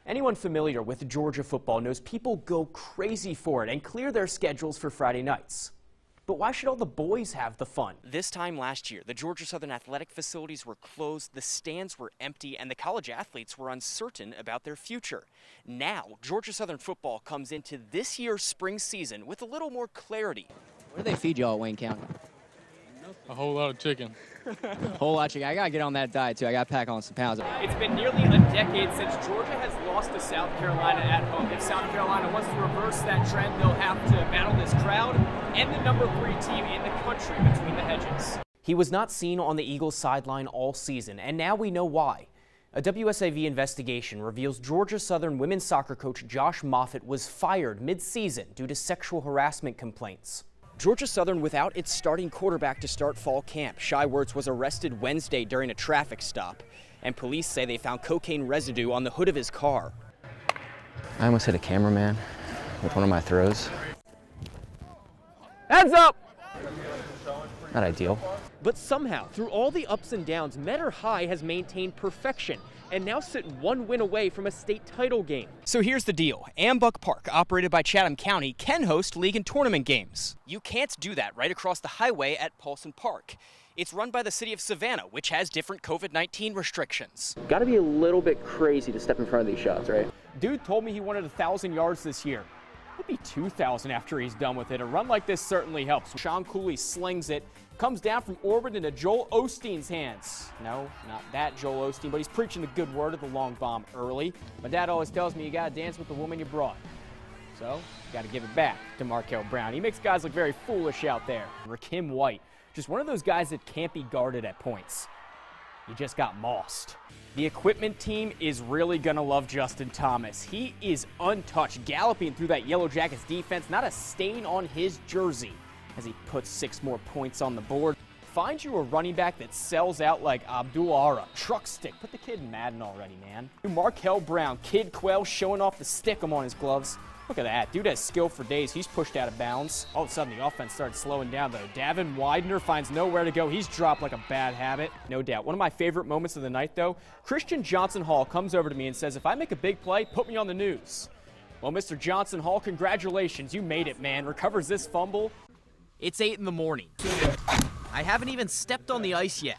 Anyone familiar with Georgia football knows people go crazy for it and clear their schedules for Friday nights. But why should all the boys have the fun? This time last year, the Georgia Southern athletic facilities were closed, the stands were empty, and the college athletes were uncertain about their future. Now, Georgia Southern football comes into this year's spring season with a little more clarity. What do they feed y'all at Wayne County? A whole lot of chicken. A whole lot of chicken. I got to get on that diet, too. I got to pack on some pounds. It's been nearly a decade since Georgia has lost to South Carolina at home. If South Carolina wants to reverse that trend, they'll have to battle this crowd and the number 3 team in the country between the hedges. He was not seen on the Eagles sideline all season, and now we know why. A WSAV investigation reveals Georgia Southern women's soccer coach Josh Moffitt was fired mid-season due to sexual harassment complaints. Georgia Southern without its starting quarterback to start fall camp. Shy Wertz was arrested Wednesday during a traffic stop, and police say they found cocaine residue on the hood of his car. I almost hit a cameraman with one of my throws. Heads up! Not ideal. But somehow, through all the ups and downs, Metter High has maintained perfection and now sit 1 win away from a state title game. So here's the deal. Ambuck Park, operated by Chatham County, can host league and tournament games. You can't do that right across the highway at Paulson Park. It's run by the city of Savannah, which has different COVID-19 restrictions. Got to be a little bit crazy to step in front of these shots, right? Dude told me he wanted 1,000 yards this year. It'd be 2,000 after he's done with it. A run like this certainly helps. Sean Cooley slings it, comes down from orbit into Joel Osteen's hands. No, not that Joel Osteen, but he's preaching the good word of the long bomb early. My dad always tells me you gotta dance with the woman you brought. So, you gotta give it back to Markel Brown. He makes guys look very foolish out there. Rakim White, just one of those guys that can't be guarded at points. He just got mossed. The equipment team is really gonna love Justin Thomas. He is untouched, galloping through that Yellow Jackets defense, not a stain on his jersey as he puts 6 more points on the board. Find you a running back that sells out like Abdul Ara. Truck stick. Put the kid in Madden already, man. Markel Brown, Kid Quell showing off the stickum on his gloves. Look at that. Dude has skill for days. He's pushed out of bounds. All of a sudden, the offense started slowing down, though. Davin Widener finds nowhere to go. He's dropped like a bad habit. No doubt. One of my favorite moments of the night, though, Christian Johnson Hall comes over to me and says, if I make a big play, put me on the news. Well, Mr. Johnson Hall, congratulations. You made it, man. Recovers this fumble. It's 8 in the morning. I haven't even stepped on the ice yet.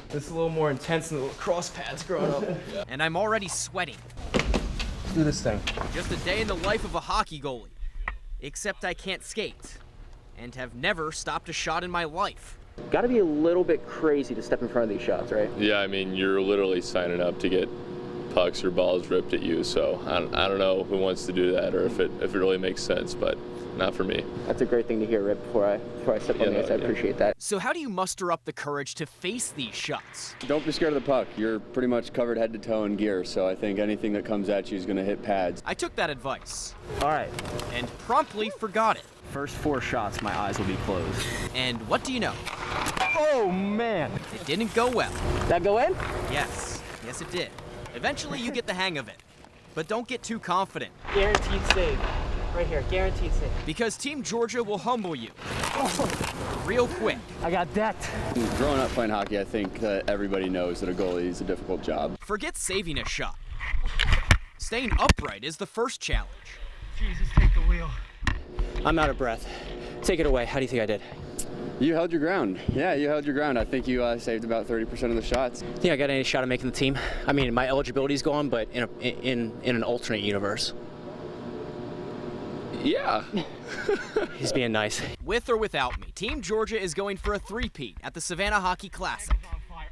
This is a little more intense than the lacrosse pads growing up. And I'm already sweating. Do this thing. Just a day in the life of a hockey goalie. Except I can't skate and have never stopped a shot in my life. Got to be a little bit crazy to step in front of these shots, right? Yeah, I mean, you're literally signing up to get pucks or balls ripped at you, so I don't know who wants to do that or if it really makes sense, but not for me. That's a great thing to hear right before I step on the ice. I appreciate that. So how do you muster up the courage to face these shots? Don't be scared of the puck. You're pretty much covered head to toe in gear, so I think anything that comes at you is going to hit pads. I took that advice. All right. And promptly forgot it. First 4 shots, my eyes will be closed. And what do you know? Oh, man. It didn't go well. Did that go in? Yes. Yes, it did. Eventually, you get the hang of it. But don't get too confident. Guaranteed save. Right here, guaranteed save. Because Team Georgia will humble you. Real quick. I got that. Growing up playing hockey, I think that everybody knows that a goalie is a difficult job. Forget saving a shot. Staying upright is the first challenge. Jesus, take the wheel. I'm out of breath. Take it away. How do you think I did? You held your ground. Yeah, you held your ground. I think you saved about 30% of the shots. Think I got any shot at making the team? I mean, my eligibility's gone, but in an alternate universe. Yeah. He's being nice. With or without me, Team Georgia is going for a three-peat at the Savannah Hockey Classic.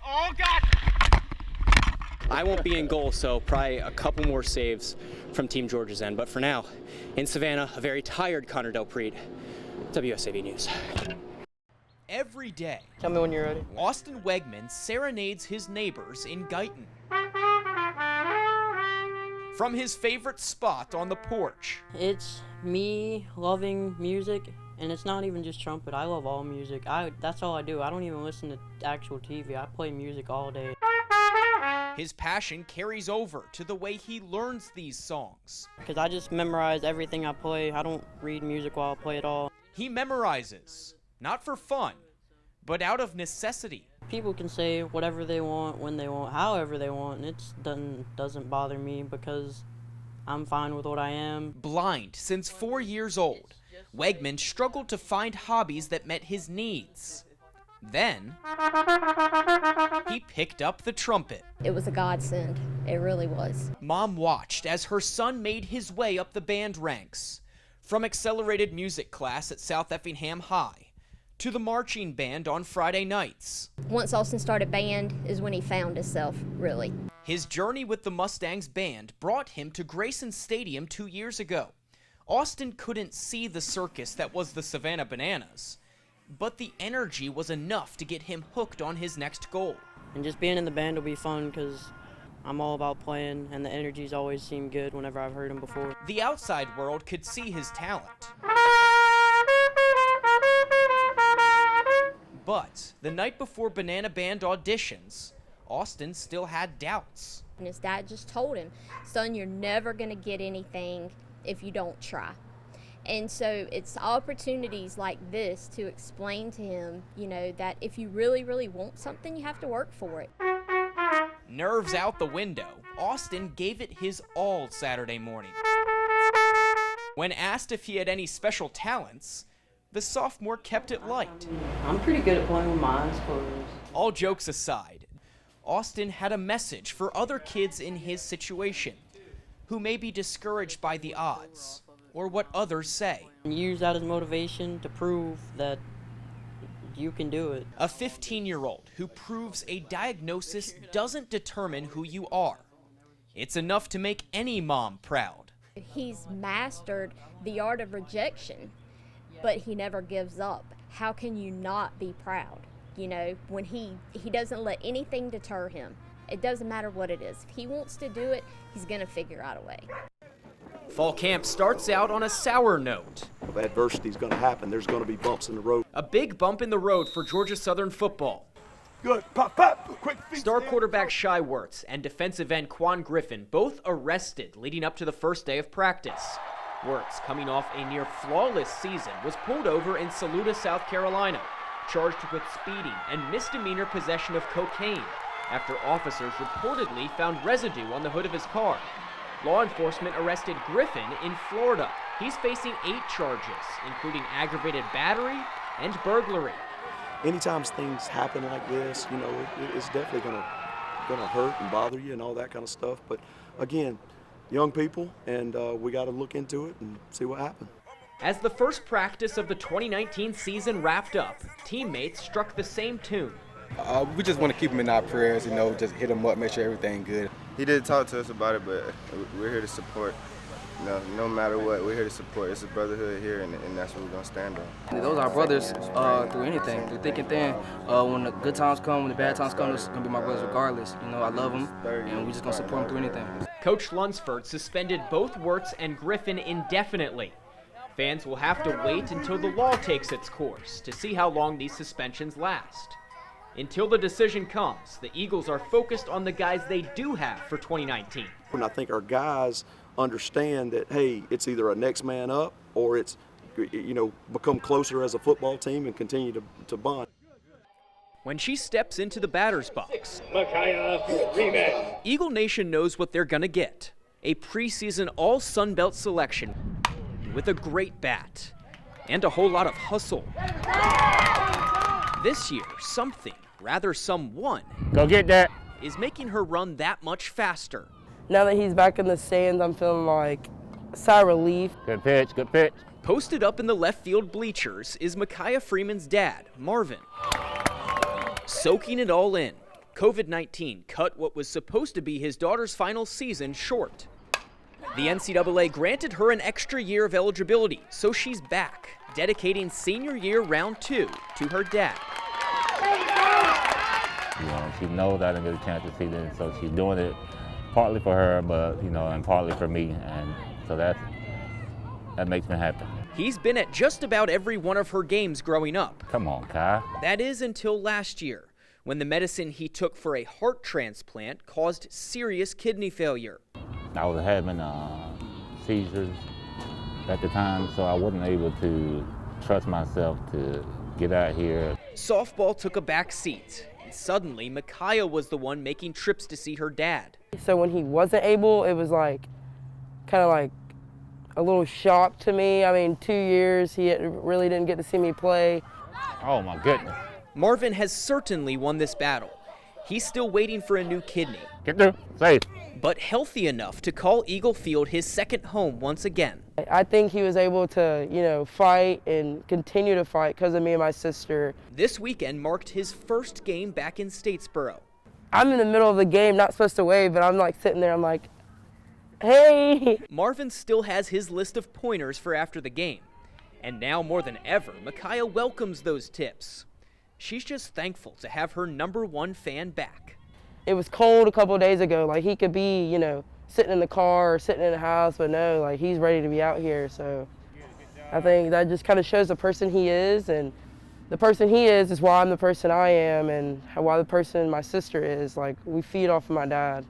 Oh, God! I won't be in goal, so probably a couple more saves from Team Georgia's end. But for now, in Savannah, a very tired Connor DelPrete, WSAV News. Every day, Tell me when you're ready. Austin Wegman serenades his neighbors in Guyton. From his favorite spot on the porch. It's me loving music, and it's not even just trumpet. I love all music. That's all I do. I don't even listen to actual TV. I play music all day. His passion carries over to the way he learns these songs. Because I just memorize everything I play. I don't read music while I play it all. He memorizes, not for fun, but out of necessity. People can say whatever they want, when they want, however they want, and it doesn't bother me because I'm fine with what I am. Blind since 4 years old, Wegman struggled to find hobbies that met his needs. Then, he picked up the trumpet. It was a godsend. It really was. Mom watched as her son made his way up the band ranks, from accelerated music class at South Effingham High to the marching band on Friday nights. Once Austin started band is when he found himself, really. His journey with the Mustangs band brought him to Grayson Stadium 2 years ago. Austin couldn't see the circus that was the Savannah Bananas, but the energy was enough to get him hooked on his next goal. And just being in the band will be fun because I'm all about playing, and the energies always seem good whenever I've heard them before. The outside world could see his talent. But the night before Banana Band auditions, Austin still had doubts. And his dad just told him, son, you're never going to get anything if you don't try. And so it's opportunities like this to explain to him, you know, that if you really, really want something, you have to work for it. Nerves out the window, Austin gave it his all Saturday morning. When asked if he had any special talents, the sophomore kept it light. I'm pretty good at playing with my eyes closed. All jokes aside, Austin had a message for other kids in his situation who may be discouraged by the odds or what others say. Use that as motivation to prove that you can do it. A 15-year-old who proves a diagnosis doesn't determine who you are. It's enough to make any mom proud. He's mastered the art of rejection, but he never gives up. How can you not be proud? You know, when he doesn't let anything deter him. It doesn't matter what it is. If he wants to do it, he's going to figure out a way. Fall camp starts out on a sour note. If adversity is going to happen, there's going to be bumps in the road. A big bump in the road for Georgia Southern football. Good, pop, pop, quick feet. Star quarterback Shai Wirtz and defensive end Quan Griffin both arrested leading up to the first day of practice. Wirtz, coming off a near flawless season, was pulled over in Saluda, South Carolina, charged with speeding and misdemeanor possession of cocaine after officers reportedly found residue on the hood of his car. Law enforcement arrested Griffin in Florida. He's facing 8 charges, including aggravated battery and burglary. Anytime things happen like this, you know, it's definitely going to hurt and bother you and all that kind of stuff. But again, young people, and we got to look into it and see what happens. As the first practice of the 2019 season wrapped up, teammates struck the same tune. We just want to keep him in our prayers, you know, just hit him up, make sure everything good. He did talk to us about it, but we're here to support. You know, no matter what, we're here to support. It's a brotherhood here, and that's what we're going to stand on. Those are brothers through anything, through thick and thin. When the good times come, when the bad times come, it's going to be my brothers regardless. You know, I love them, and we're just going to support them through anything. Coach Lunsford suspended both Wirtz and Griffin indefinitely. Fans will have to wait until the law takes its course to see how long these suspensions last. Until the decision comes, the Eagles are focused on the guys they do have for 2019. And I think our guys understand that, hey, it's either a next man up or it's, you know, become closer as a football team and continue to bond. When she steps into the batter's box, Eagle Nation knows what they're going to get. A preseason all-Sun Belt selection with a great bat and a whole lot of hustle. This year, someone Go get that. is making her run that much faster. Now that he's back in the stands, I'm feeling like a sigh of relief. Good pitch, good pitch. Posted up in the left field bleachers is Micaiah Freeman's dad, Marvin. Soaking it all in, COVID-19 cut what was supposed to be his daughter's final season short. The NCAA granted her an extra year of eligibility, so she's back, dedicating senior year round 2 to her dad. You know, she knows I didn't get a chance to see this, so she's doing it partly for her, but, you know, and partly for me, and so that makes me happy. He's been at just about every one of her games growing up. Come on, Kai. That is until last year, when the medicine he took for a heart transplant caused serious kidney failure. I was having seizures at the time, so I wasn't able to trust myself to get out here. Softball took a back seat. Suddenly, Micaiah was the one making trips to see her dad. So when he wasn't able, it was like, kind of like a little shock to me. I mean, 2 years, he really didn't get to see me play. Oh my goodness. Marvin has certainly won this battle. He's still waiting for a new kidney. Get there, safe. But healthy enough to call Eagle Field his second home once again. I think he was able to, you know, fight and continue to fight because of me and my sister. This weekend marked his first game back in Statesboro. I'm in the middle of the game, not supposed to wave, but I'm like sitting there, I'm like, hey. Marvin still has his list of pointers for after the game. And now more than ever, Micaiah welcomes those tips. She's just thankful to have her #1 fan back. It was cold a couple of days ago. Like, he could be, you know, sitting in the car or sitting in the house, but no, like, he's ready to be out here. So I think that just kind of shows the person he is, and the person he is why I'm the person I am, and why the person my sister is. Like, we feed off of my dad.